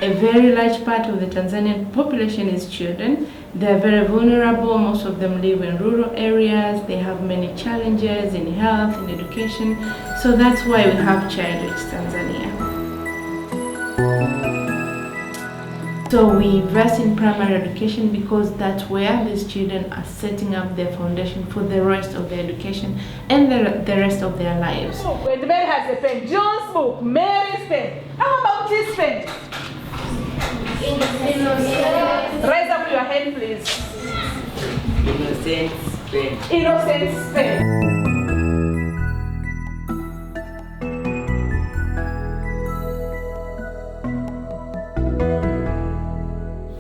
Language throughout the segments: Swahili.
A very large part of the Tanzanian population is children. They're very vulnerable. Most of them live in rural areas. They have many challenges in health, in education. So that's why we have Child Reach Tanzania. So we invest in primary education because that's where these children are setting up their foundation for the rest of their education and the rest of their lives. When Mary has a pen, John's book, Mary's pen. How about his pen? Innocence. Raise up your hand, please. Innocence pen. Innocence pen.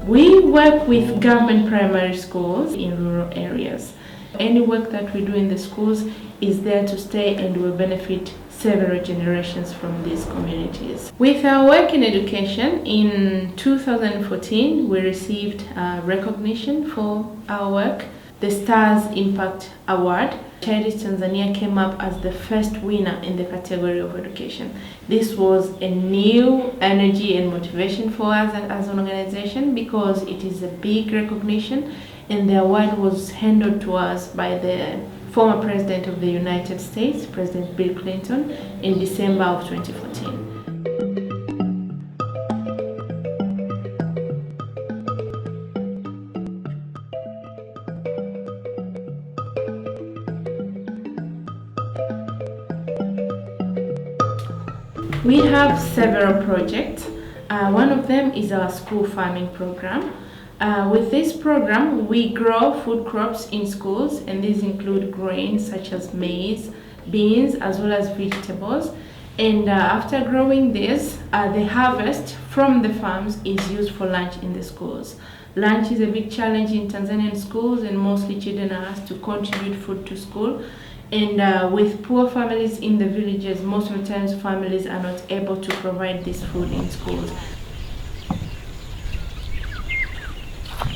We work with government primary schools in rural areas. Any work that we do in the schools is there to stay and will benefit several generations from these communities. With our work in education, in 2014, we received recognition for our work, the STARS Impact Award. Child Reach Tanzania came up as the first winner in the category of education. This was a new energy and motivation for us as an organization because it is a big recognition, and the award was handed to us by the former President of the United States, President Bill Clinton, in December of 2014. We have several projects. One of them is our school farming program. With this program, we grow food crops in schools, and these include grains such as maize, beans, as well as vegetables. And after growing this, the harvest from the farms is used for lunch in the schools. Lunch is a big challenge in Tanzanian schools, and mostly children are asked to contribute food to school. And with poor families in the villages, most of the times families are not able to provide this food in schools.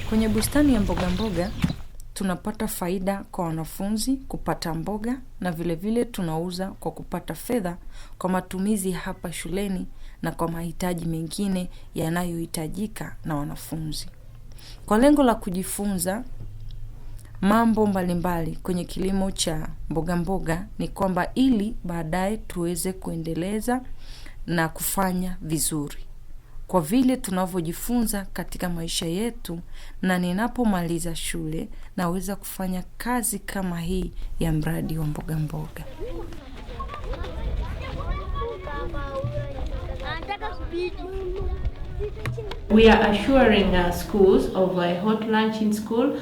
Kwenye bustani ya mboga mboga, tunapata faida kwa wanafunzi kupata mboga, na vile vile tunauza kwa kupata fedha kwa matumizi hapa shuleni na kwa mahitaji mengine yanayohitajika na wanafunzi. Kwa lengo la kujifunza mambo mbalimbali kwenye kilimo cha mboga mboga ni kwamba ili baadaye tuweze kuendeleza na kufanya vizuri kwa vile tunavyojifunza katika maisha yetu, na ninapomaliza shule naweza kufanya kazi kama hii ya mradi wa mboga mboga. We are assuring schools of a hot lunch in school.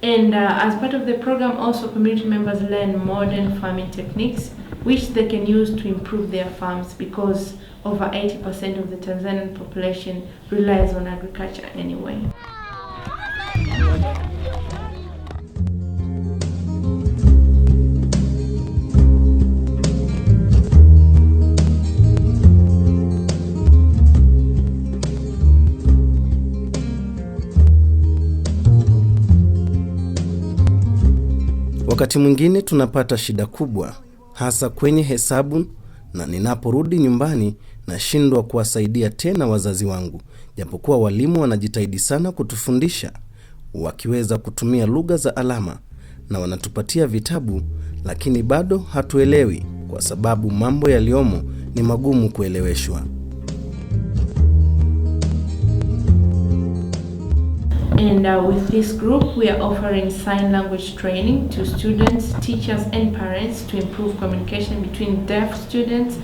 And as part of the program, also community members learn modern farming techniques, which they can use to improve their farms, because over 80% of the Tanzanian population relies on agriculture anyway. Wakati mwingine tunapata shida kubwa, hasa kwenye hesabu, na ninaporudi nyumbani nashindwa kuwasaidia tena wazazi wangu. Japokuwa walimu wanajitahidi sana kutufundisha, wakiweza kutumia lugha za alama na wanatupatia vitabu, lakini bado hatuelewi kwa sababu mambo yaliyomo ni magumu kueleweshwa. And with this group, we are offering sign language training to students, teachers, and parents to improve communication between deaf students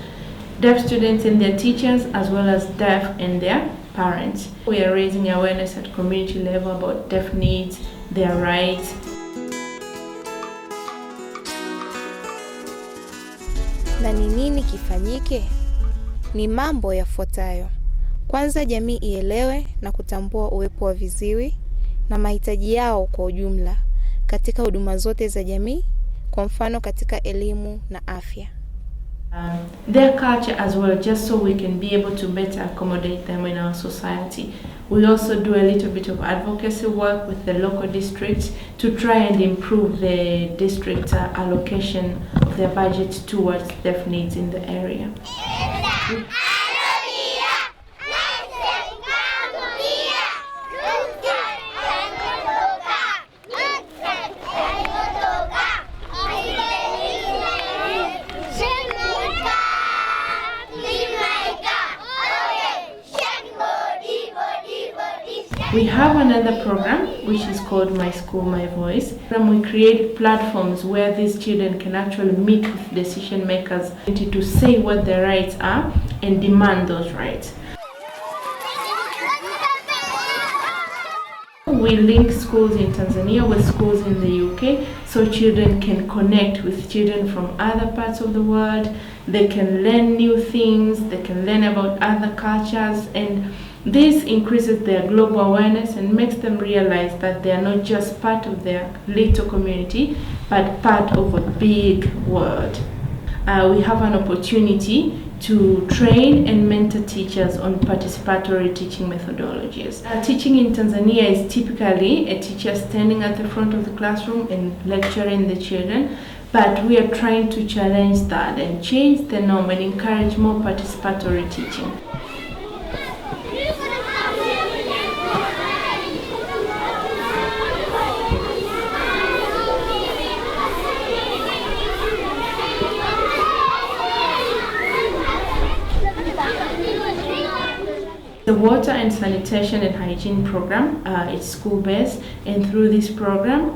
and their teachers, as well as deaf and their parents. We are raising awareness at community level about deaf needs, their rights. Na ni nini kifanyike? Ni mambo yafuatayo. Kwanza, jamii ielewe na kutambua uwepo wa viziwi na mahitaji yao kwa ujumla katika huduma zote za jamii, kwa mfano katika elimu na afya. Their culture as well, just so we can be able to better accommodate them in our society. We also do a little bit of advocacy work with the local districts to try and improve the district allocation of their budget towards deaf needs in the area. We have another program which is called My School, My Voice. And we create platforms where these children can actually meet with decision makers to say what their rights are and demand those rights. We link schools in Tanzania with schools in the UK so children can connect with children from other parts of the world. They can learn new things, they can learn about other cultures, and this increases their global awareness and makes them realize that they are not just part of their little community, but part of a big world. We have an opportunity to train and mentor teachers on participatory teaching methodologies. Teaching in Tanzania is typically a teacher standing at the front of the classroom and lecturing the children, but we are trying to challenge that and change the norm and encourage more participatory teaching. The water and sanitation and hygiene program is school-based, and through this program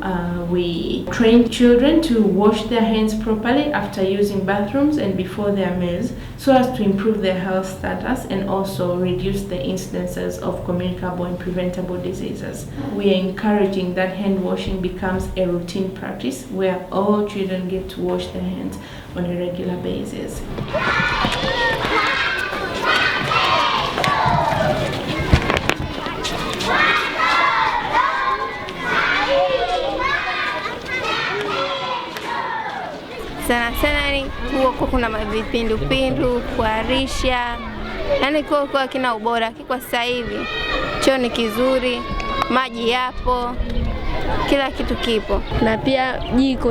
we train children to wash their hands properly after using bathrooms and before their meals, so as to improve their health status and also reduce the incidences of communicable and preventable diseases. We are encouraging that hand washing becomes a routine practice where all children get to wash their hands on a regular basis. Sana ni huko kuna vipindupindu, kuharisha, yani kwa kina ubora. Kwa sasa hivi choo ni kizuri, maji yapo, kila kitu kipo. Na pia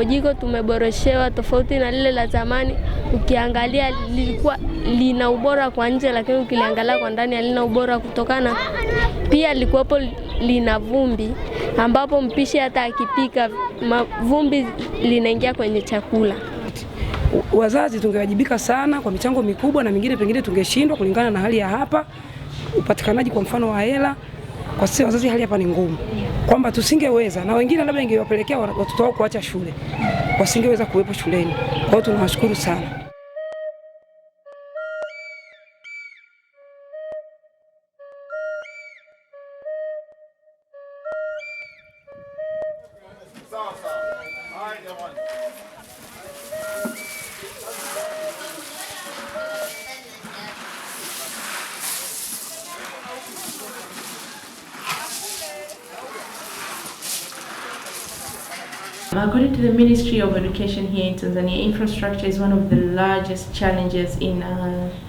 jiko tumeboreshewa tofauti na lile la zamani. Ukiangalia lilikuwa lina ubora kwa nje, lakini ukiliangalia kwa ndani halina ubora, kutokana pia likuwepo lina vumbi, ambapo mpishi hata akipika vumbi linaingia kwenye chakula. Wazazi tungewajibika sana kwa michango mikubwa, na mingine pengine tungeshindwa kulingana na hali ya hapa, upatikanaji kwa mfano wa hela. Kwa sisi wazazi hali hapa ni ngumu, kwamba tusingeweza, na wengine labda ingewapelekea watoto wao kuacha shule, wasingeweza kuwepo shuleni. Kwa hiyo tunawashukuru sana. According to the Ministry of Education here in Tanzania, infrastructure is one of the largest challenges in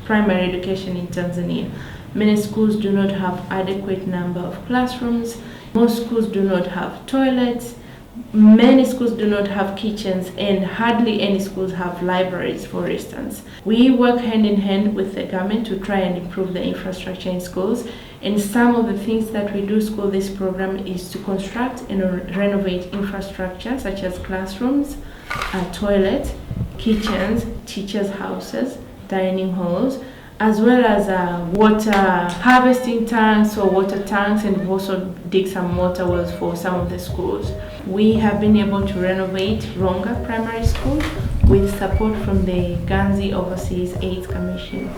primary education in Tanzania. Many schools do not have adequate number of classrooms. Most schools do not have toilets. Many schools do not have kitchens, and hardly any schools have libraries, for instance. We work hand in hand with the government to try and improve the infrastructure in schools. And some of the things that we do through this program is to construct and renovate infrastructure such as classrooms, toilets, kitchens, teachers' houses, dining halls, as well as water harvesting tanks or water tanks, and we've also dig some water wells for some of the schools. We have been able to renovate Ronga Primary School with support from the Ganzi Overseas AIDS Commission.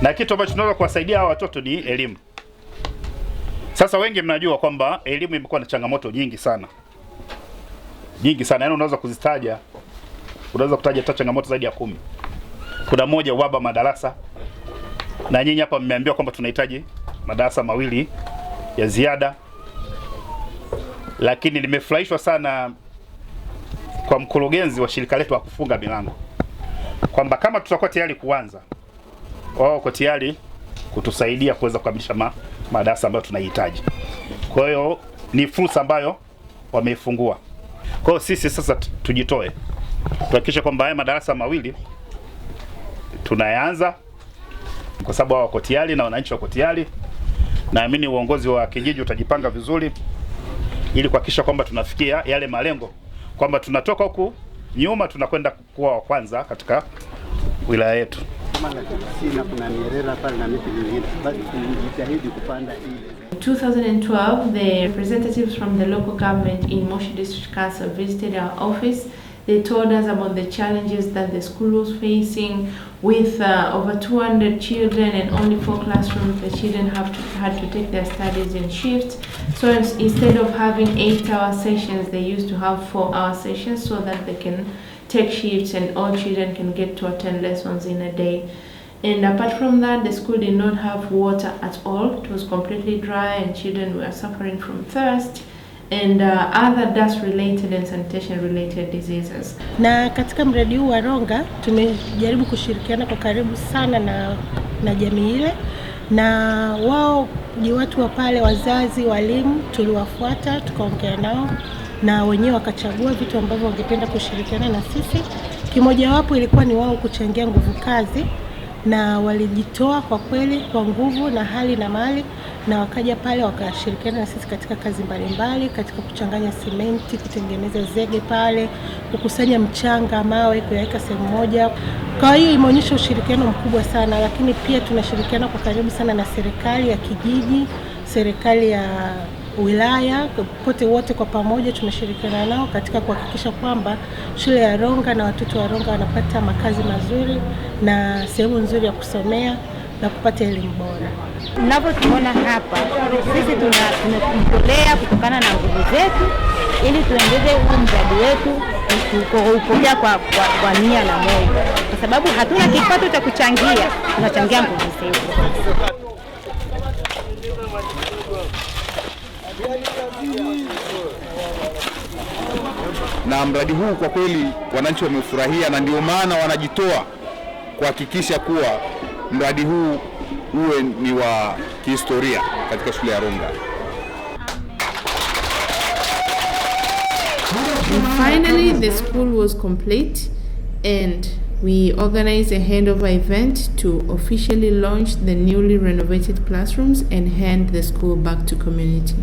Na kitu ambacho tunaweza kuwasaidia hawa watoto ni elimu. Sasa wengi mnajua kwamba elimu imekuwa na changamoto nyingi sana. Yaani unaweza kuzitaja. Unaweza kutaja hata changamoto zaidi ya 10. Kuna moja, uhaba madarasa. Na nyinyi hapa mmeambiwa kwamba tunahitaji madarasa 2 ya ziada. Lakini nimefurahishwa sana kwa mkurugenzi wa shirika letu wa kufunga milango, kwamba kama tutakuwa tayari kuanza, wao wako tayari kutusaidia kuweza kukamilisha madarasa ambayo tunahitaji. Kwa hiyo ni fursa ambayo wameifungua. Kwa hiyo sisi sasa tujitoe, tuhakikishe kwamba haya madarasa 2 tunayaanza, kwa sababu wako tayari na wananchi wako tayari. Naamini uongozi wa kijiji utajipanga vizuri ili kuhakikisha kwamba tunafikia yale malengo, kwamba tunatoka huku nyuma tunakwenda kuwa wa kwanza katika wilaya yetu. kama la Kisina kuna mierera pale na miti mingine, basi tujitahidi kupanda ile. In 2012, the representatives from the local government in Moshi District Council visited our office. They told us about the challenges that the school was facing with over 200 children and only 4 classrooms. The children had to take their studies in shifts. So instead of having 8-hour sessions, they used to have 4-hour sessions so that they can take shifts and all children can get to attend lessons in a day. And apart from that, the school did not have water at all. It was completely dry and children were suffering from thirst and other dust related and sanitation related diseases. Na katika mradi huu wa Ronga tumejaribu kushirikiana kwa karibu sana na jamii ile, na wao ni watu wa pale, wazazi, walimu, tuliwafuata tukaongea nao na wenyewe wakachagua vitu ambavyo wangependa kushirikiana na sisi. Kimoja wapo ilikuwa ni wao kuchangia nguvu kazi, na walijitoa kwa kweli kwa nguvu na hali na mali, na wakaja pale wakashirikiana na sisi katika kazi mbalimbali, katika kuchanganya simenti, kutengeneza zege pale, kukusanya mchanga, mawe, kuyaweka sehemu moja. Kwa hiyo imeonyesha ushirikiano mkubwa sana, lakini pia tunashirikiana kwa karibu sana na serikali ya kijiji, serikali ya wilaya, pote wote kwa pamoja tunashirikiana nao katika kuhakikisha kwamba shule ya Ronga na watoto wa Ronga wanapata makazi mazuri na sehemu nzuri ya kusomea na kupata elimu bora. Tunavyotuona hapa, sisi tunajitolea kutokana na nguvu zetu ili tuendeleze huu mradi wetu kupokea kwa nia na moyo, kwa sababu hatuna kipato cha kuchangia, tunachangia nguvu zetu. Na mradi huu kwa kweli wananchi wamefurahia, na ndio maana wanajitoa kuhakikisha kuwa mradi huu uwe ni wa kihistoria katika shule ya Ronga. And finally, the school was complete and we organized a handover event to officially launch the newly renovated classrooms and hand the school back to community.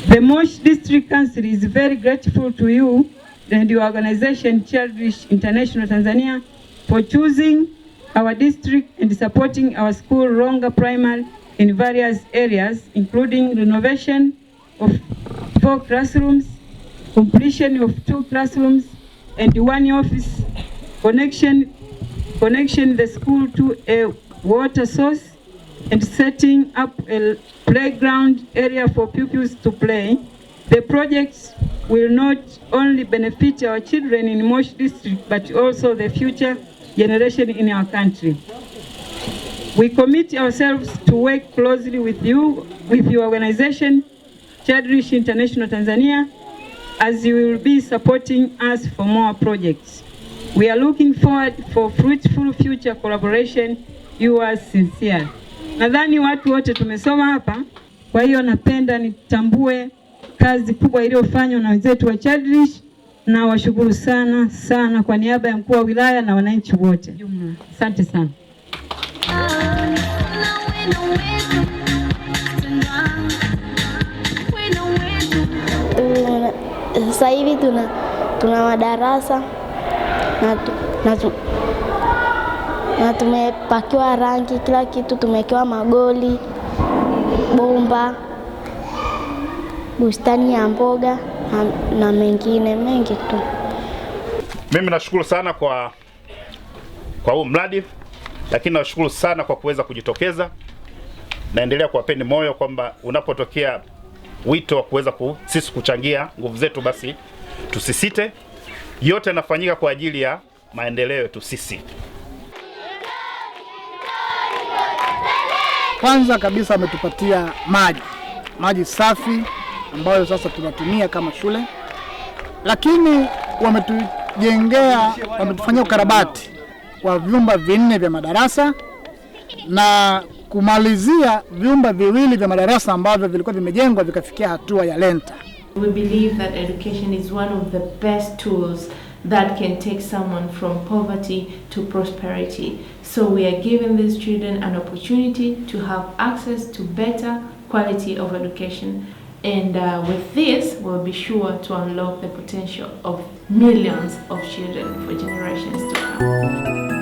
The Moshi District Council is very grateful to you and your organization Childrich International Tanzania for choosing our district and supporting our school Ronga Primary in various areas, including renovation of 4 classrooms, completion of 2 classrooms and 1 office, connection the school to a water source, and setting up a playground area for pupils to play. The projects will not only benefit our children in Moshi District, but also the future generation in our country. We commit ourselves to work closely with you, with your organization, Childrich International Tanzania, as you will be supporting us for more projects. We are looking forward for fruitful future collaboration. Yours sincerely. Nadhani watu wote tumesoma hapa, kwa hiyo napenda nitambue kazi kubwa iliyofanywa na wenzetu wa Childrich, na washukuru sana sana kwa niaba ya mkuu wa wilaya na wananchi wote jumla. Asante sana. Sasa hivi tuna madarasa na tumepakiwa rangi, kila kitu tumewekewa magoli, bomba, bustani ya mboga na mengine mengi tu. Mimi nashukuru sana kwa huu mradi, lakini nashukuru sana kwa kuweza kujitokeza. Naendelea kuwapeni moyo kwamba unapotokea wito wa kuweza sisi kuchangia nguvu zetu, basi tusisite. Yote yanafanyika kwa ajili ya maendeleo yetu sisi. Kwanza kabisa ametupatia maji safi ambayo sasa tunatumia kama shule, lakini wametufanyia ukarabati wa vyumba 4 vya madarasa na kumalizia vyumba 2 vya madarasa ambavyo vilikuwa vimejengwa vikafikia hatua ya lenta. We believe that education is one of the best tools that can take someone from poverty to prosperity. So we are giving these children an opportunity to have access to better quality of education. And with this, we'll be sure to unlock the potential of millions of children for generations to come.